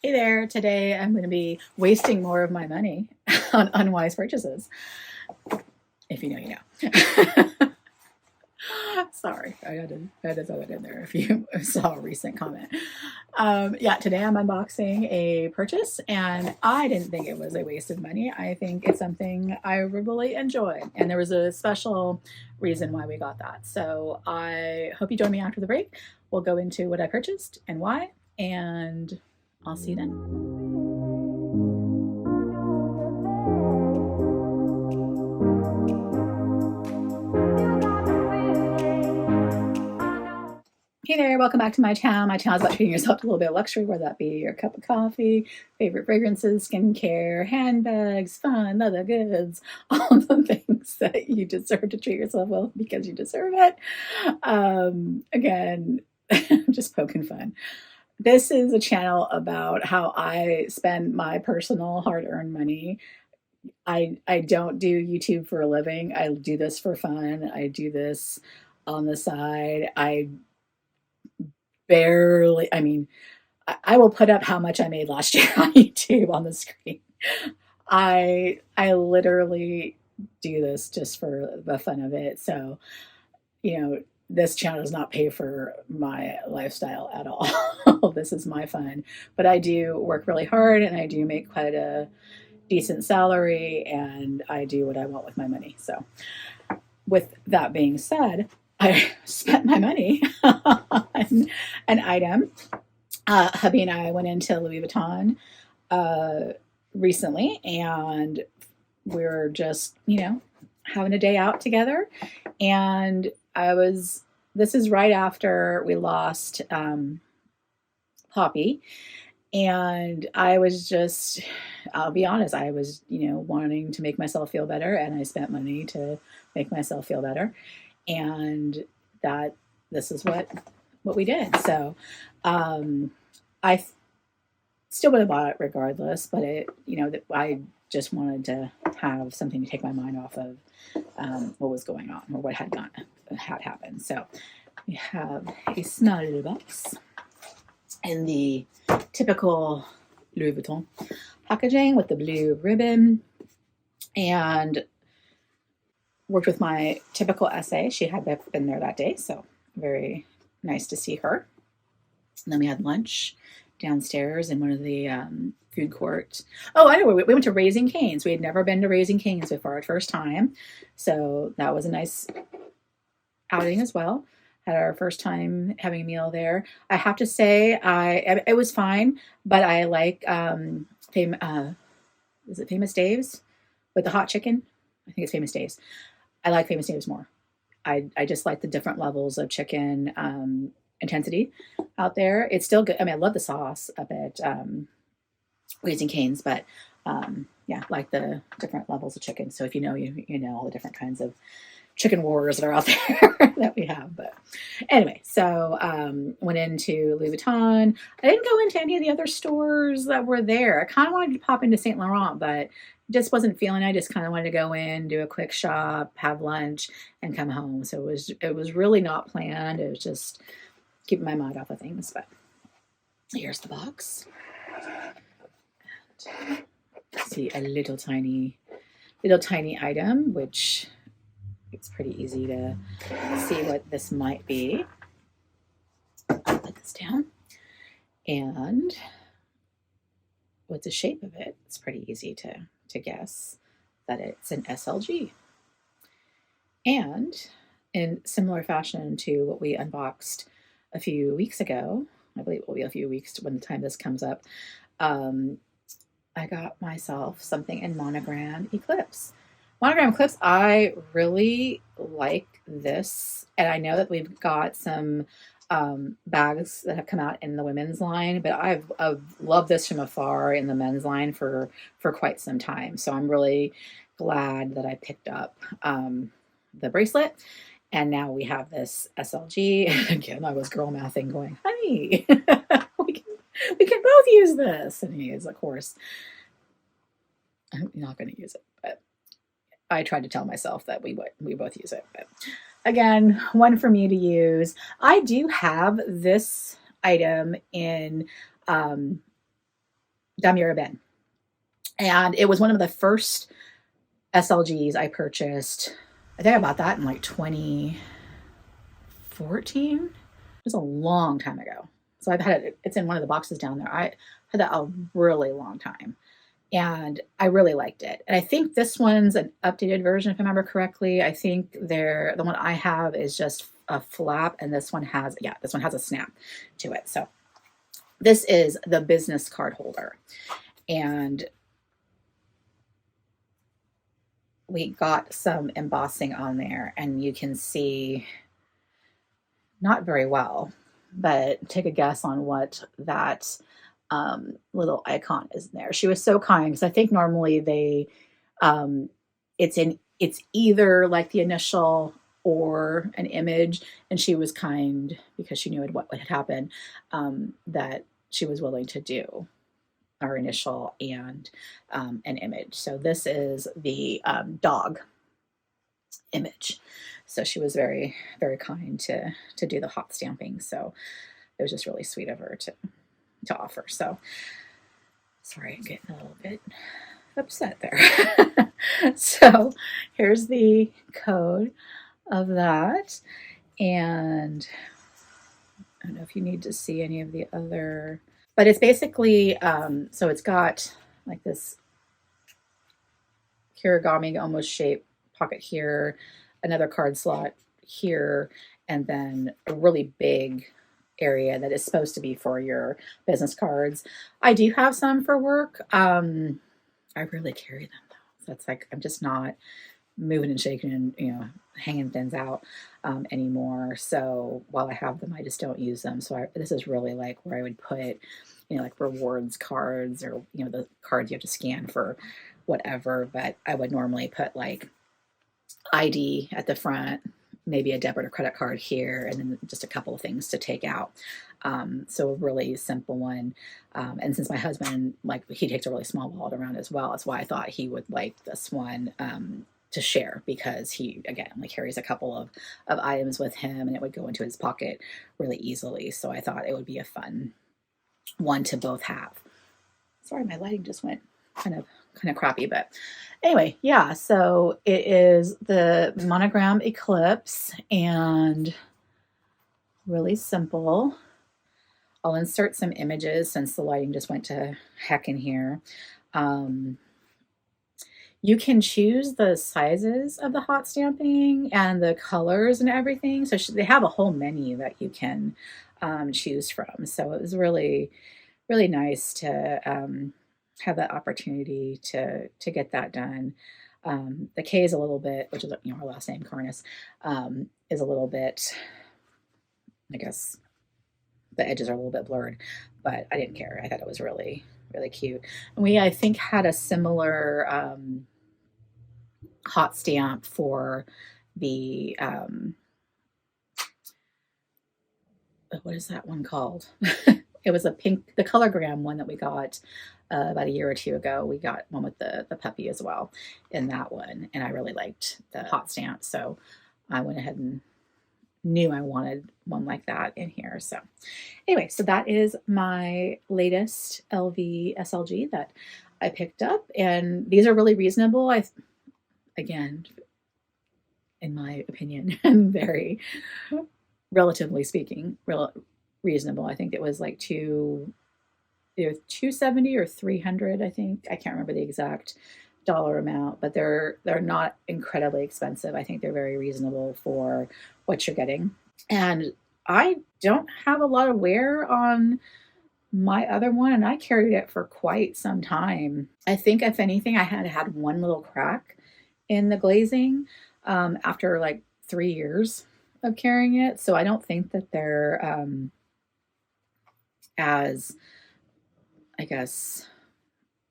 Hey there, today I'm going to be wasting more of my money on unwise purchases. If you know, you know. Sorry, I had to throw that in there if you saw a recent comment. Yeah, today I'm unboxing a purchase, and I didn't think it was a waste of money. I think it's something I really enjoy, and there was a special reason why we got that. So I hope you join me after the break. We'll go into what I purchased and why, and I'll see you then. Hey there, welcome back to my channel. My channel is about treating yourself to a little bit of luxury, whether that be your cup of coffee, favorite fragrances, skincare, handbags, fun, leather goods, all the things that you deserve to treat yourself with because you deserve it. Again, just poking fun. This is a channel about how I spend my personal hard-earned money. I don't do YouTube for a living. I do this for fun. I do this on the side. I barely, I mean, I will put up how much I made last year on YouTube on the screen. I literally do this just for the fun of it. So, you know, this channel does not pay for my lifestyle at all. This is my fun. But I do work really hard and I do make quite a decent salary and I do what I want with my money. So, with that being said, I spent my money on an item. Hubby and I went into Louis Vuitton recently, and we were just, having a day out together. And this is right after we lost Poppy. And I was just, I'll be honest, I was, wanting to make myself feel better, and I spent money to make myself feel better. And this is what we did. So I still would have bought it regardless, but I just wanted to have something to take my mind off of what was going on or what had happened. So we have a small little box in the typical Louis Vuitton packaging with the blue ribbon, and worked with my typical SA. She had been there that day, so very nice to see her. And then we had lunch downstairs in one of the food courts. Oh, anyway, we went to Raising Cane's. We had never been to Raising Cane's before, our first time. So that was a nice outing as well. Had our first time having a meal there. I have to say, it was fine, but I like is it Famous Dave's with the hot chicken? I think it's Famous Dave's. I like Famous Dave's more. I just like the different levels of chicken intensity out there. It's still good. I mean, I love the sauce up at Raising Cane's, but yeah, like the different levels of chicken. So if you know, you know all the different kinds of chicken wars that are out there that we have. But anyway, so went into Louis Vuitton. I didn't go into any of the other stores that were there. I kind of wanted to pop into Saint Laurent, but just wasn't feeling it. I just kind of wanted to go in, do a quick shop, have lunch, and come home. So it was really not planned. It was just keeping my mind off of things. But here's the box. And see a little tiny item, which it's pretty easy to see what this might be. I'll put this down. And what's the shape of it? It's pretty easy to guess that it's an SLG. And in similar fashion to what we unboxed a few weeks ago, I believe it will be a few weeks when the time this comes up, I got myself something in Monogram Eclipse. Monogram Eclipse, I really like this, and I know that we've got some bags that have come out in the women's line, but I've loved this from afar in the men's line for quite some time. So I'm really glad that I picked up the bracelet, and now we have this SLG. Again, I was girl mathing, going, "Honey, we can both use this," and he is, of course, I'm not going to use it, but I tried to tell myself that we both use it. But again, one for me to use. I do have this item in Damira bin. And it was one of the first SLGs I purchased. I think I bought that in like 2014. It was a long time ago. So I've had it, it's in one of the boxes down there. I had that a really long time. And I really liked it. And I think this one's an updated version, if I remember correctly. I think the one I have is just a flap, and this one has, yeah, this one has a snap to it. So this is the business card holder. And we got some embossing on there, and you can see, not very well, but take a guess on what that little icon is in there. She was so kind, because I think normally they, it's either like the initial or an image, and she was kind because she knew what had happened, that she was willing to do our initial and an image. So this is the dog image. So she was very, very kind to do the hot stamping. So it was just really sweet of her to offer. So sorry, I'm getting a little bit upset there. So here's the code of that. And I don't know if you need to see any of the other, but it's basically, so it's got like this kirigami almost shape pocket here, another card slot here, and then a really big area that is supposed to be for your business cards. I do have some for work. I rarely carry them though. So it's like I'm just not moving and shaking and, you know, hanging things out anymore. So while I have them, I just don't use them. So this is really like where I would put, you know, like rewards cards, or, you know, the cards you have to scan for whatever. But I would normally put like ID at the front, maybe a debit or credit card here, and then just a couple of things to take out. So a really simple one. And since my husband, like, he takes a really small wallet around as well, that's why I thought he would like this one to share, because he, again, like, carries a couple of items with him, and it would go into his pocket really easily. So I thought it would be a fun one to both have. Sorry, my lighting just went kind of crappy, but anyway, yeah, so it is the Monogram Eclipse, and really simple. I'll insert some images since the lighting just went to heck in here. You can choose the sizes of the hot stamping and the colors and everything. So they have a whole menu that you can choose from. So it was really, really nice to have that opportunity to get that done. The K is a little bit, which is, you know, our last name, Karnas, is a little bit, I guess, the edges are a little bit blurred, but I didn't care. I thought it was really, really cute. And we, I think, had a similar hot stamp for the, what is that one called? It was a pink, the Colorgram one that we got about a year or two ago. We got one with the puppy as well in that one, and I really liked the hot stamp, so I went ahead and knew I wanted one like that in here. So anyway, so that is my latest LV SLG that I picked up, and these are really reasonable. Again, in my opinion, very, relatively speaking, reasonable. I think it was like either 270 or 300, I think. I can't remember the exact dollar amount, but they're not incredibly expensive. I think they're very reasonable for what you're getting. And I don't have a lot of wear on my other one, and I carried it for quite some time. I think, if anything, I had one little crack in the glazing after like 3 years of carrying it. So I don't think that they're as, I guess,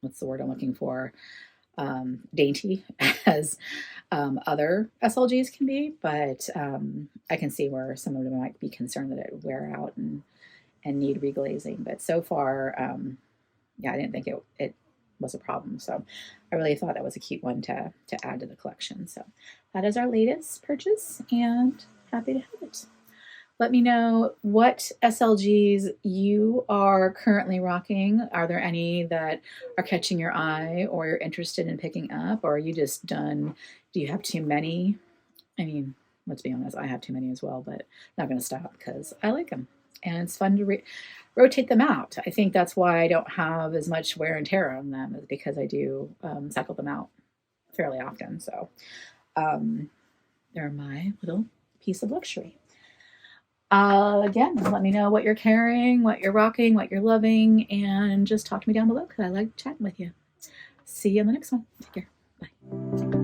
what's the word I'm looking for, dainty as other SLGs can be, but I can see where some of them might be concerned that it would wear out and need reglazing. But so far, yeah, I didn't think it was a problem. So I really thought that was a cute one to add to the collection. So that is our latest purchase, and happy to have it. Let me know what SLGs you are currently rocking. Are there any that are catching your eye or you're interested in picking up? Or are you just done? Do you have too many? I mean, let's be honest, I have too many as well, but I'm not going to stop because I like them. And it's fun to rotate them out. I think that's why I don't have as much wear and tear on them, is because I do cycle them out fairly often. So they're my little piece of luxury. Again, let me know what you're carrying, what you're rocking, what you're loving, and just talk to me down below because I like chatting with you. See you in the next one. Take care. Bye.